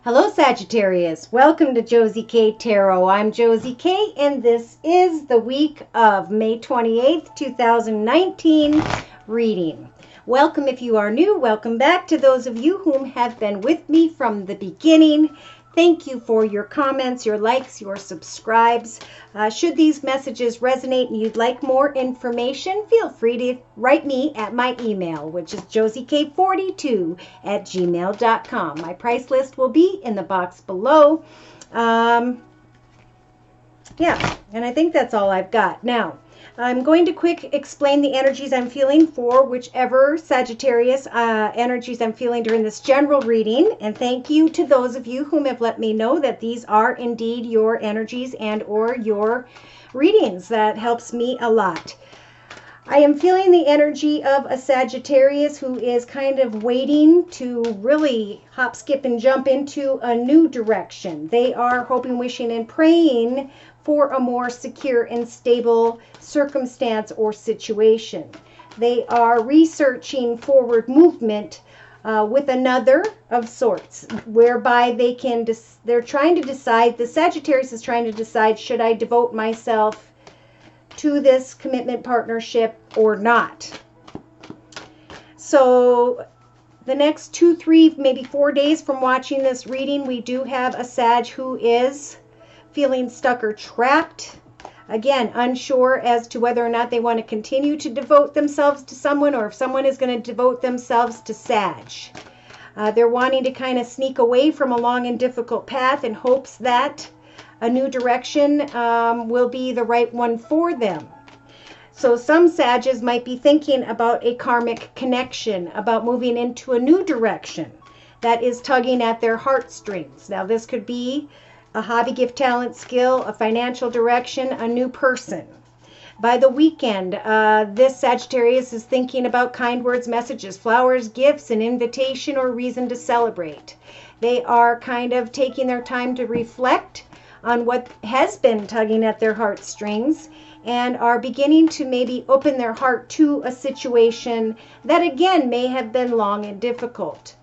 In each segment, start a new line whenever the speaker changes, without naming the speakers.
Hello Sagittarius, welcome to Josie K Tarot. I'm Josie K and this is the week of May 28th, 2019 reading. Welcome if you are new, welcome back to those of you whom have been with me from the beginning. Thank you for your comments, your likes, your subscribes. Should these messages resonate and you'd like more information, feel free to write me at my email, which is josiek42@gmail.com. My price list will be in the box below. Yeah, and I think that's all I've got. Now, I'm going to quick explain the energies I'm feeling for whichever Sagittarius energies I'm feeling during this general reading. And thank you to those of you whom have let me know that these are indeed your energies and or your readings. That helps me a lot. I am feeling the energy of a Sagittarius who is kind of waiting to really hop, skip, and jump into a new direction. They are hoping, wishing, and praying for a more secure and stable circumstance or situation. They are researching forward movement with another of sorts, whereby they're trying to decide, the Sagittarius is trying to decide, should I devote myself to this commitment partnership or not? So the next 2, 3, maybe 4 days from watching this reading, we do have a Sag who is feeling stuck or trapped. Again, unsure as to whether or not they want to continue to devote themselves to someone or if someone is going to devote themselves to Sag. They're wanting to kind of sneak away from a long and difficult path in hopes that a new direction will be the right one for them. So some Sages might be thinking about a karmic connection, about moving into a new direction that is tugging at their heartstrings. Now this could be a hobby, gift, talent, skill, a financial direction, a new person. By the weekend, this Sagittarius is thinking about kind words, messages, flowers, gifts, an invitation, or reason to celebrate. They are kind of taking their time to reflect on what has been tugging at their heartstrings and are beginning to maybe open their heart to a situation that again may have been long and difficult.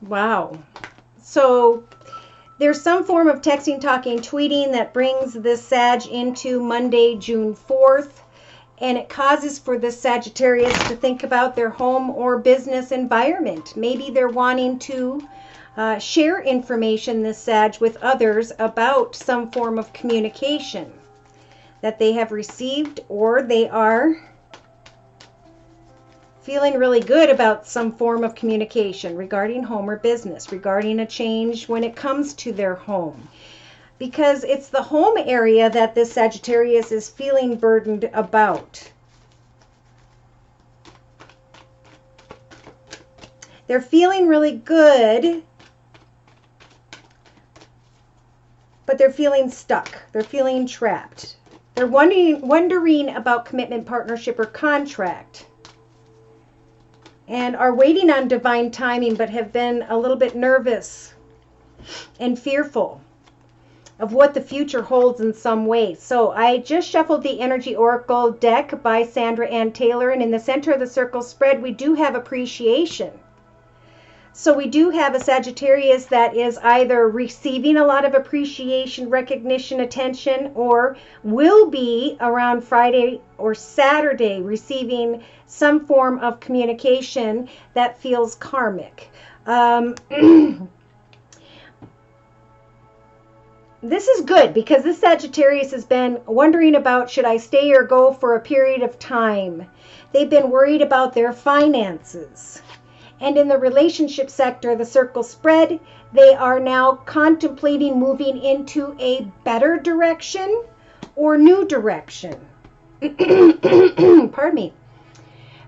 Wow. So there's some form of texting, talking, tweeting that brings this Sag into Monday, June 4th, and it causes for the Sagittarius to think about their home or business environment. Maybe they're wanting to share information, this Sag, with others about some form of communication that they have received, or they are feeling really good about some form of communication regarding home or business, regarding a change when it comes to their home. Because it's the home area that this Sagittarius is feeling burdened about. They're feeling really good, but they're feeling stuck. They're feeling trapped. They're wondering about commitment, partnership, or contract, and are waiting on divine timing, but have been a little bit nervous and fearful of what the future holds in some way. So I just shuffled the Energy Oracle deck by Sandra Ann Taylor, and in the center of the circle spread, we do have appreciation. So we do have a Sagittarius that is either receiving a lot of appreciation, recognition, attention, or will be around Friday or Saturday receiving some form of communication that feels karmic. This is good because this Sagittarius has been wondering about, should I stay or go for a period of time? They've been worried about their finances. And in the relationship sector, the circle spread, they are now contemplating moving into a better direction or new direction. Pardon me.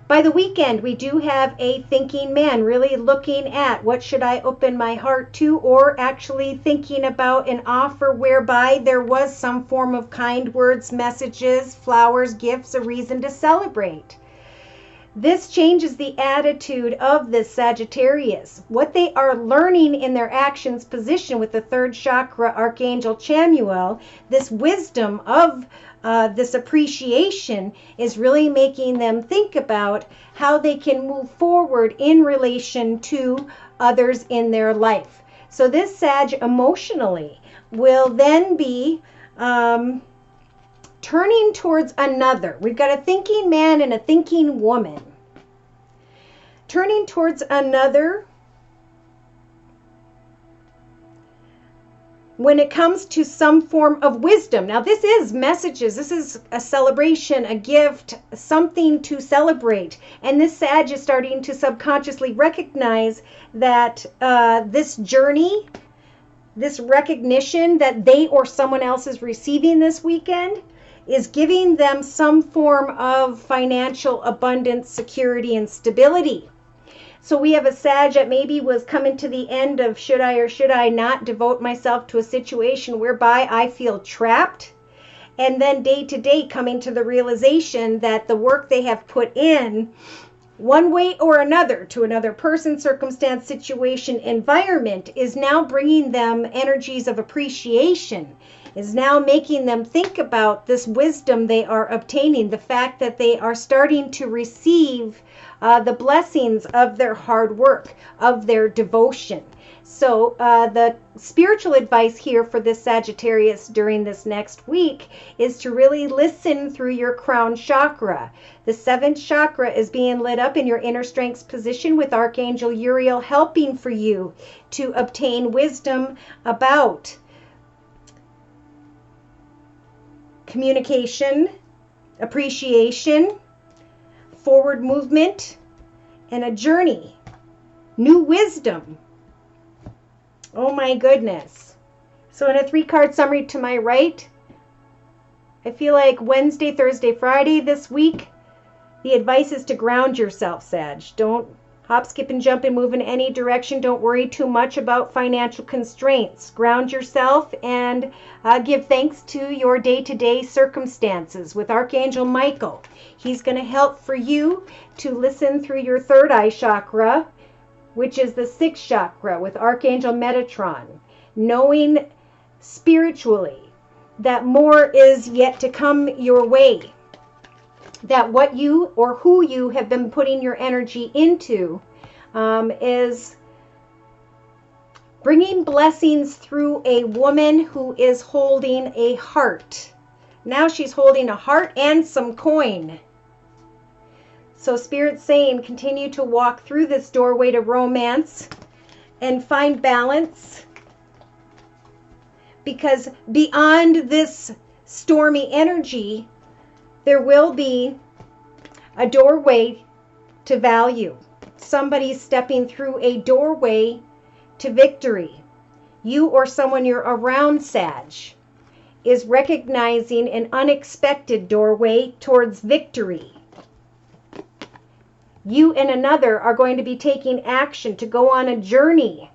By the weekend, we do have a thinking man really looking at what should I open my heart to, or actually thinking about an offer whereby there was some form of kind words, messages, flowers, gifts, a reason to celebrate. This changes the attitude of this Sagittarius. What they are learning in their actions position with the third chakra, Archangel Chamuel, this wisdom of this appreciation is really making them think about how they can move forward in relation to others in their life. So this Sag emotionally will then be turning towards another. We've got a thinking man and a thinking woman. Turning towards another when it comes to some form of wisdom. Now this is messages. This is a celebration, a gift, something to celebrate. And this Sag is starting to subconsciously recognize that this journey, this recognition that they or someone else is receiving this weekend is giving them some form of financial abundance, security, and stability. So we have a Sag that maybe was coming to the end of should I or should I not devote myself to a situation whereby I feel trapped, and then day to day coming to the realization that the work they have put in one way or another to another person, circumstance, situation, environment is now bringing them energies of appreciation, is now making them think about this wisdom they are obtaining, the fact that they are starting to receive the blessings of their hard work, of their devotion. So the spiritual advice here for this Sagittarius during this next week is to really listen through your crown chakra. The seventh chakra is being lit up in your inner strengths position with Archangel Uriel helping for you to obtain wisdom about communication, appreciation, forward movement, and a journey. New wisdom. Oh my goodness. So in a 3-card summary to my right, I feel like Wednesday, Thursday, Friday this week, the advice is to ground yourself, Sag. Don't hop, skip, and jump and move in any direction. Don't worry too much about financial constraints. Ground yourself and give thanks to your day-to-day circumstances with Archangel Michael. He's going to help for you to listen through your third eye chakra, which is the sixth chakra with Archangel Metatron, knowing spiritually that more is yet to come your way, that what you or who you have been putting your energy into is bringing blessings through a woman who is holding a heart. Now she's holding a heart and some coin. So Spirit's saying continue to walk through this doorway to romance and find balance, because beyond this stormy energy, there will be a doorway to value. Somebody's stepping through a doorway to victory. You or someone you're around, Sag, is recognizing an unexpected doorway towards victory. You and another are going to be taking action to go on a journey.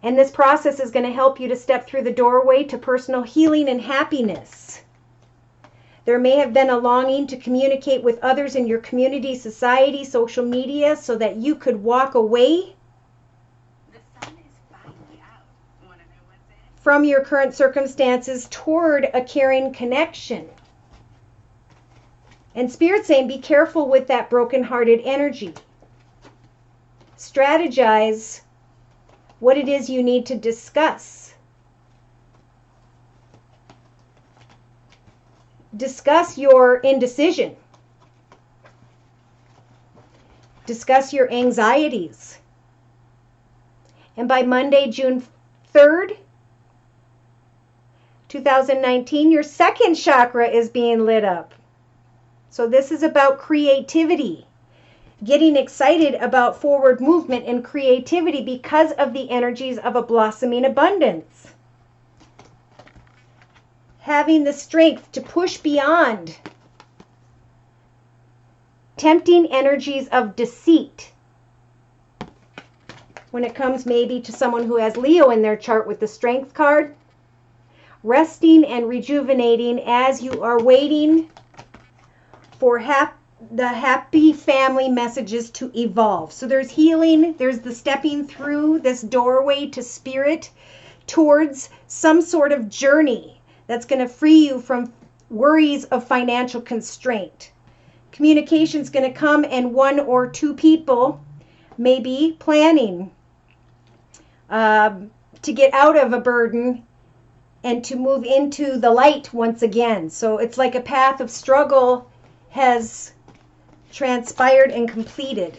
And this process is going to help you to step through the doorway to personal healing and happiness. There may have been a longing to communicate with others in your community, society, social media, so that you could walk away from your current circumstances toward a caring connection. And Spirit's saying, be careful with that broken-hearted energy. Strategize what it is you need to discuss. Discuss your indecision. Discuss your anxieties. And by Monday, June 3rd, 2019, your second chakra is being lit up. So this is about creativity, getting excited about forward movement and creativity because of the energies of a blossoming abundance. Having the strength to push beyond tempting energies of deceit. When it comes maybe to someone who has Leo in their chart with the Strength card, resting and rejuvenating as you are waiting for the happy family messages to evolve. So there's healing, there's the stepping through this doorway to spirit towards some sort of journey that's going to free you from worries of financial constraint. Communication is going to come, and one or two people may be planning to get out of a burden and to move into the light once again. So it's like a path of struggle has transpired and completed.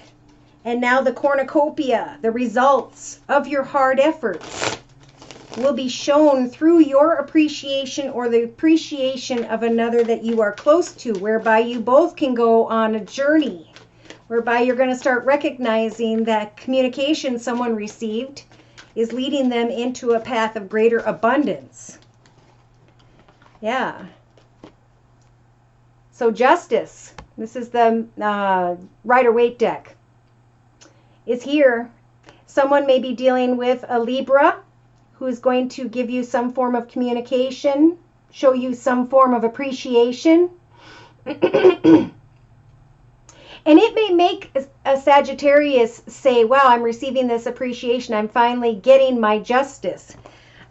And now the cornucopia, the results of your hard efforts, will be shown through your appreciation or the appreciation of another that you are close to, whereby you both can go on a journey, whereby you're going to start recognizing that communication someone received is leading them into a path of greater abundance. Yeah. So justice, this is the Rider-Waite deck, is here. Someone may be dealing with a Libra who's going to give you some form of communication, show you some form of appreciation. And it may make a Sagittarius say, wow, I'm receiving this appreciation. I'm finally getting my justice.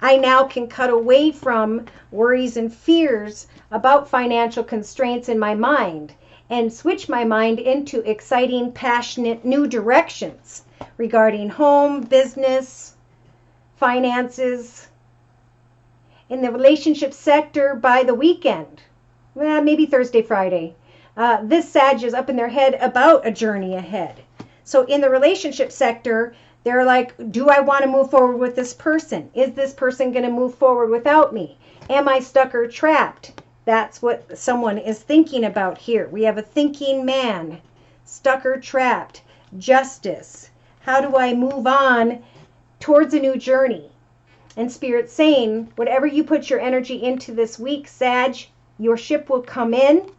I now can cut away from worries and fears about financial constraints in my mind and switch my mind into exciting, passionate new directions regarding home, business, finances. In the relationship sector, by the weekend, maybe Thursday, Friday, this Sag is up in their head about a journey ahead. So in the relationship sector, they're like, do I want to move forward with this person? Is this person going to move forward without me? Am I stuck or trapped? That's what someone is thinking about here. We have a thinking man, stuck or trapped, justice. How do I move on towards a new journey? And Spirit's saying, whatever you put your energy into this week, Sag, your ship will come in.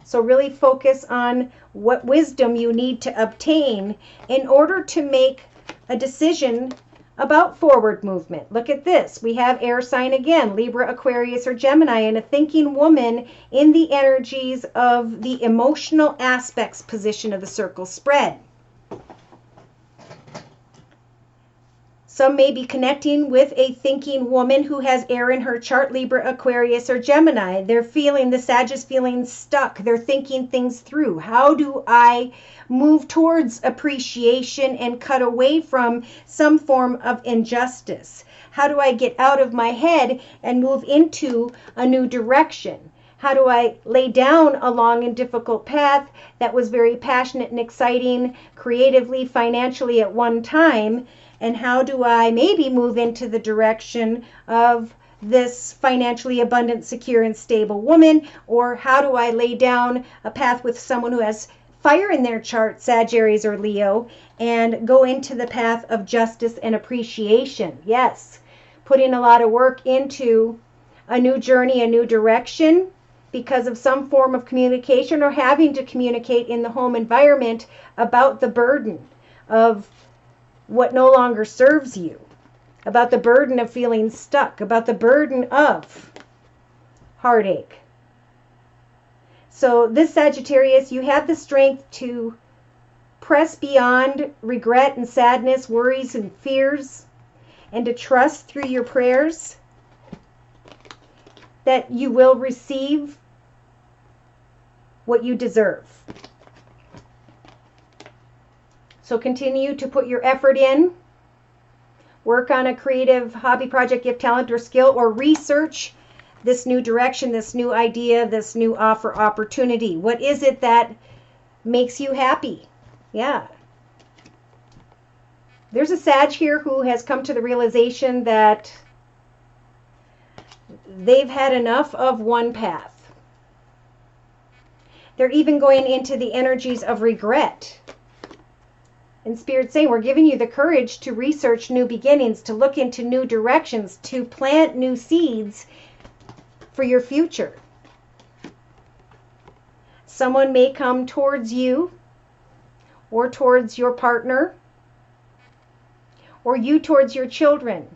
So really focus on what wisdom you need to obtain in order to make a decision about forward movement. Look at this. We have air sign again, Libra, Aquarius, or Gemini, and a thinking woman in the energies of the emotional aspects position of the circle spread. Some may be connecting with a thinking woman who has air in her chart, Libra, Aquarius, or Gemini. They're feeling, the Sag is feeling stuck. They're thinking things through. How do I move towards appreciation and cut away from some form of injustice? How do I get out of my head and move into a new direction? How do I lay down a long and difficult path that was very passionate and exciting, creatively, financially at one time? And how do I maybe move into the direction of this financially abundant, secure, and stable woman? Or how do I lay down a path with someone who has fire in their chart, Sag, Aries, or Leo, and go into the path of justice and appreciation? Yes, putting a lot of work into a new journey, a new direction, because of some form of communication or having to communicate in the home environment about the burden of what no longer serves you, about the burden of feeling stuck, about the burden of heartache. So this Sagittarius, you have the strength to press beyond regret and sadness, worries and fears, and to trust through your prayers that you will receive what you deserve. So continue to put your effort in, work on a creative hobby, project, gift, talent, or skill, or research this new direction, this new idea, this new offer, opportunity. What is it that makes you happy? Yeah. There's a Sag here who has come to the realization that they've had enough of one path. They're even going into the energies of regret. And Spirit's saying, we're giving you the courage to research new beginnings, to look into new directions, to plant new seeds for your future. Someone may come towards you or towards your partner or you towards your children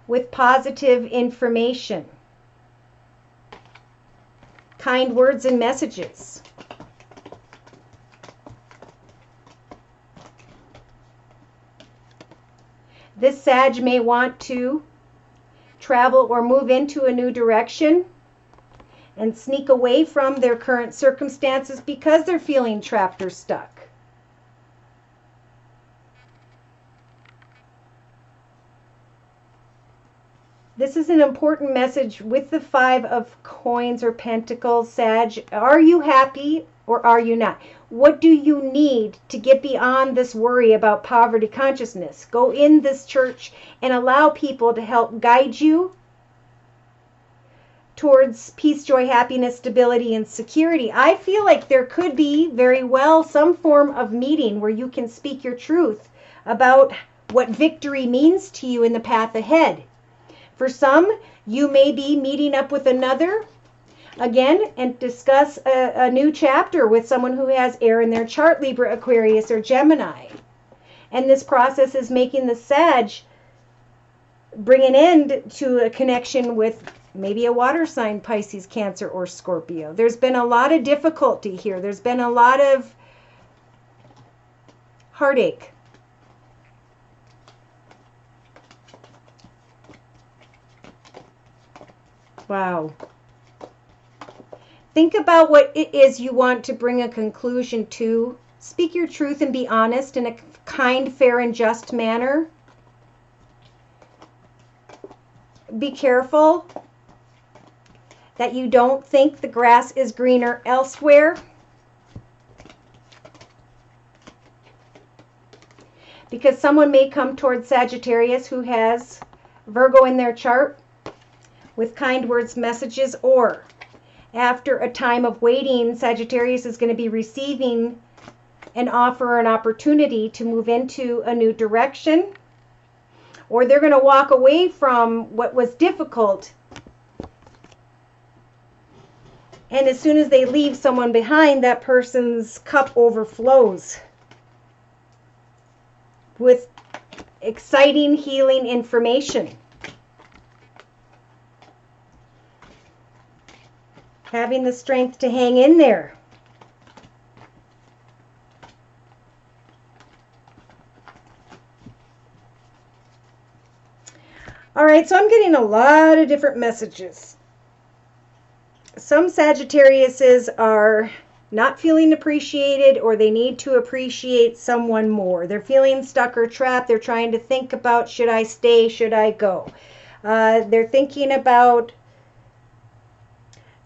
with positive information, kind words and messages. This Sag may want to travel or move into a new direction and sneak away from their current circumstances because they're feeling trapped or stuck. This is an important message with the Five of Coins or Pentacles, Sag. Are you happy or are you not? What do you need to get beyond this worry about poverty consciousness? Go in this church and allow people to help guide you towards peace, joy, happiness, stability, and security. I feel like there could be very well some form of meeting where you can speak your truth about what victory means to you in the path ahead. For some, you may be meeting up with another, again, and discuss a new chapter with someone who has air in their chart, Libra, Aquarius, or Gemini. And this process is making the Sag bring an end to a connection with maybe a water sign, Pisces, Cancer, or Scorpio. There's been a lot of difficulty here. There's been a lot of heartache. Wow. Think about what it is you want to bring a conclusion to. Speak your truth and be honest in a kind, fair, and just manner. Be careful that you don't think the grass is greener elsewhere. Because someone may come towards Sagittarius who has Virgo in their chart with kind words, messages, or after a time of waiting, Sagittarius is going to be receiving an offer or an opportunity to move into a new direction, or they're going to walk away from what was difficult. And as soon as they leave someone behind, that person's cup overflows with exciting, healing information. Having the strength to hang in there. All right, so I'm getting a lot of different messages. Some Sagittariuses are not feeling appreciated, or they need to appreciate someone more. They're feeling stuck or trapped. They're trying to think about, should I stay, should I go? They're thinking about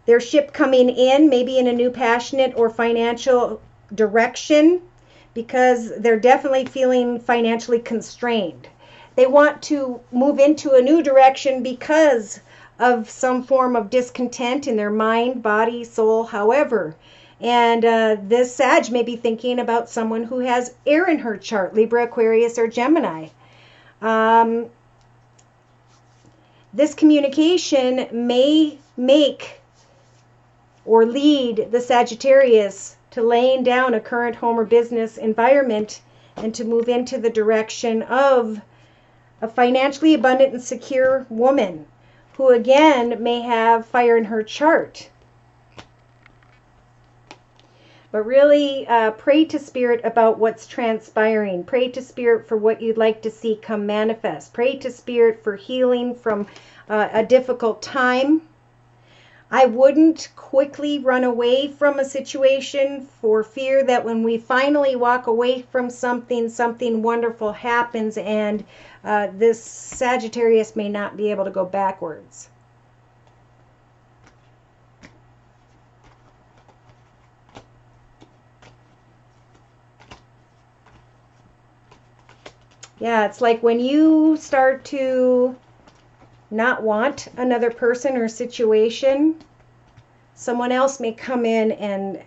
their ship coming in, maybe in a new passionate or financial direction, because they're definitely feeling financially constrained. They want to move into a new direction because of some form of discontent in their mind, body, soul, however. And this Sag may be thinking about someone who has air in her chart, Libra, Aquarius, or Gemini. This communication may make or lead the Sagittarius to laying down a current home or business environment and to move into the direction of a financially abundant and secure woman who, again, may have fire in her chart. But really pray to Spirit about what's transpiring. Pray to Spirit for what you'd like to see come manifest. Pray to Spirit for healing from a difficult time. I wouldn't quickly run away from a situation for fear that when we finally walk away from something, something wonderful happens, and this Sagittarius may not be able to go backwards. Yeah, it's like when you start to not want another person or situation, someone else may come in and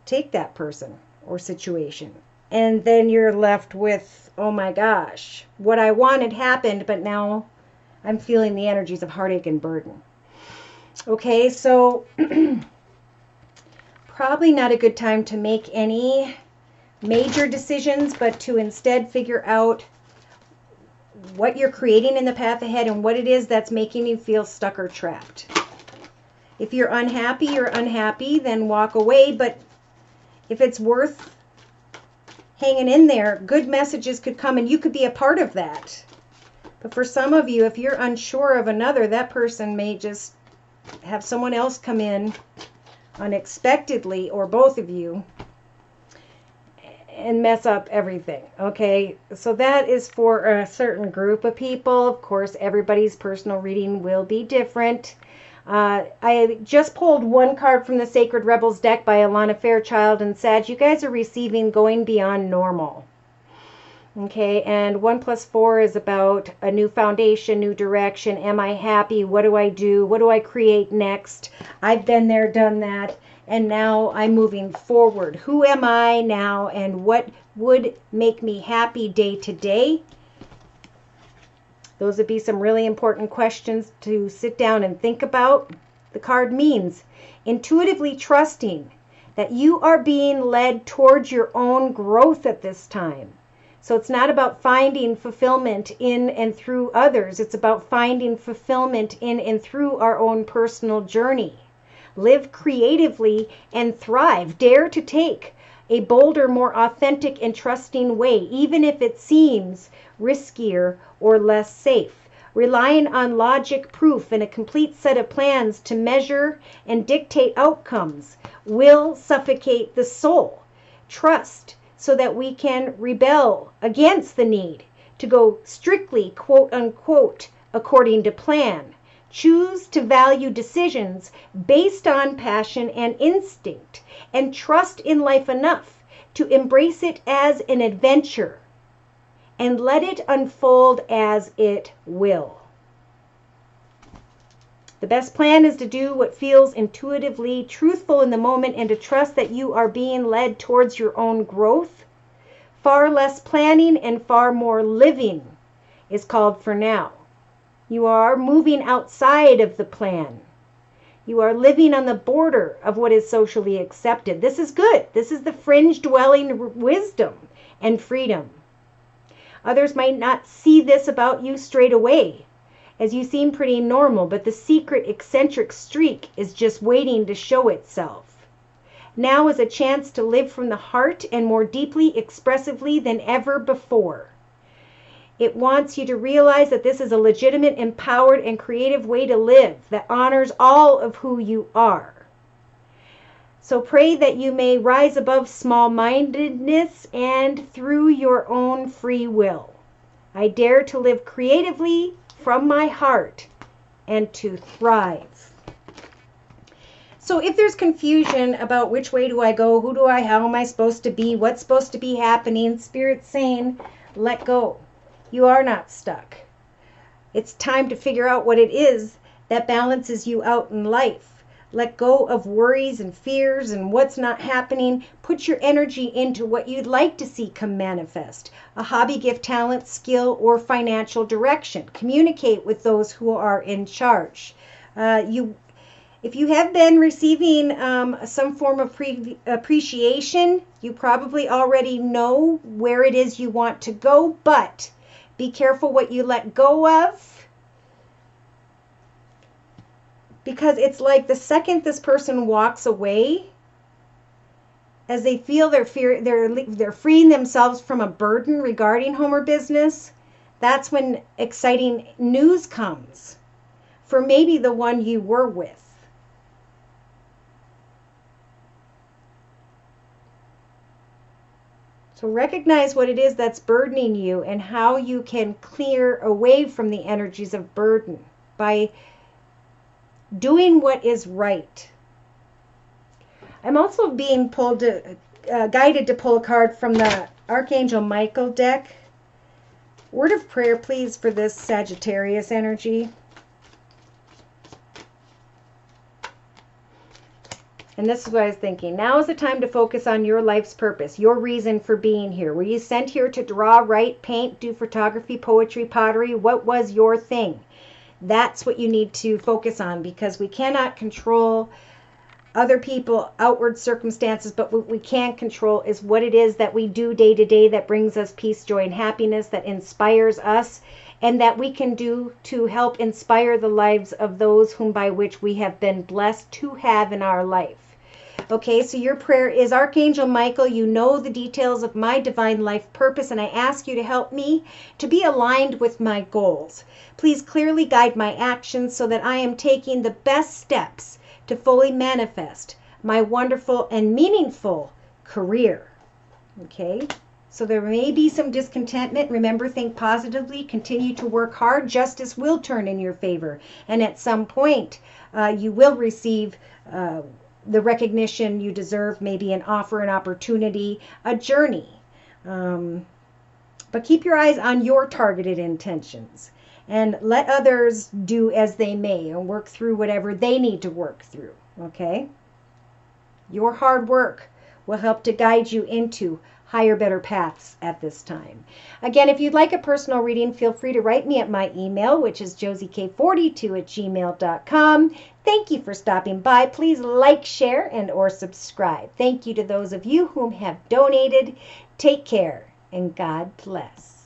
take that person or situation. And then you're left with, oh my gosh, what I wanted happened, but now I'm feeling the energies of heartache and burden. Okay, so probably not a good time to make any major decisions, but to instead figure out what you're creating in the path ahead and what it is that's making you feel stuck or trapped. If you're unhappy, then walk away. But if it's worth hanging in there, good messages could come and you could be a part of that. But for some of you, if you're unsure of another, that person may just have someone else come in unexpectedly, or both of you, and mess up everything. Okay, so that is for a certain group of people. Of course, everybody's personal reading will be different. I just pulled one card from the Sacred Rebels deck by Alana Fairchild and Sag. You guys are receiving Going Beyond Normal. Okay, and 1 + 4 is about a new foundation, new direction. Am I happy? What do I do? What do I create next? I've been there, done that, and now I'm moving forward. Who am I now, and what would make me happy day to day? Those would be some really important questions to sit down and think about. The card means intuitively trusting that you are being led towards your own growth at this time. So it's not about finding fulfillment in and through others. It's about finding fulfillment in and through our own personal journey. Live creatively and thrive. Dare to take a bolder, more authentic and trusting way, even if it seems riskier or less safe. Relying on logic, proof, and a complete set of plans to measure and dictate outcomes will suffocate the soul. Trust so that we can rebel against the need to go strictly, quote unquote, according to plan. Choose to value decisions based on passion and instinct, and trust in life enough to embrace it as an adventure and let it unfold as it will. The best plan is to do what feels intuitively truthful in the moment and to trust that you are being led towards your own growth. Far less planning and far more living is called for now. You are moving outside of the plan. You are living on the border of what is socially accepted. This is good. This is the fringe dwelling wisdom and freedom. Others might not see this about you straight away, as you seem pretty normal, but the secret eccentric streak is just waiting to show itself. Now is a chance to live from the heart and more deeply expressively than ever before. It wants you to realize that this is a legitimate, empowered, and creative way to live that honors all of who you are. So pray that you may rise above small-mindedness and through your own free will. I dare to live creatively from my heart and to thrive. So if there's confusion about which way do I go, who do I, how am I supposed to be, what's supposed to be happening, Spirit's saying, let go. You are not stuck. It's time to figure out what it is that balances you out in life. Let go of worries and fears and what's not happening. Put your energy into what you'd like to see come manifest. A hobby, gift, talent, skill, or financial direction. Communicate with those who are in charge. If you have been receiving some form of appreciation, you probably already know where it is you want to go, but be careful what you let go of. Because it's like the second this person walks away, as they feel they're freeing themselves from a burden regarding home or business, that's when exciting news comes for maybe the one you were with. So recognize what it is that's burdening you and how you can clear away from the energies of burden by doing what is right. I'm also being guided to pull a card from the Archangel Michael deck. Word of prayer, please, for this Sagittarius energy. And this is what I was thinking. Now is the time to focus on your life's purpose, your reason for being here. Were you sent here to draw, write, paint, do photography, poetry, pottery? What was your thing? That's what you need to focus on, because we cannot control other people, outward circumstances, but what we can control is what it is that we do day to day that brings us peace, joy, and happiness, that inspires us, and that we can do to help inspire the lives of those whom by which we have been blessed to have in our life. Okay, so your prayer is, Archangel Michael, you know the details of my divine life purpose, and I ask you to help me to be aligned with my goals. Please clearly guide my actions so that I am taking the best steps to fully manifest my wonderful and meaningful career. Okay, so there may be some discontentment. Remember, think positively, continue to work hard. Justice will turn in your favor, and at some point you will receive the recognition you deserve, maybe an offer, an opportunity, a journey. But keep your eyes on your targeted intentions and let others do as they may and work through whatever they need to work through. Okay? Your hard work will help to guide you into higher, better paths at this time. Again, if you'd like a personal reading, feel free to write me at my email, which is josiek42@gmail.com. Thank you for stopping by. Please like, share, and or subscribe. Thank you to those of you whom have donated. Take care, and God bless.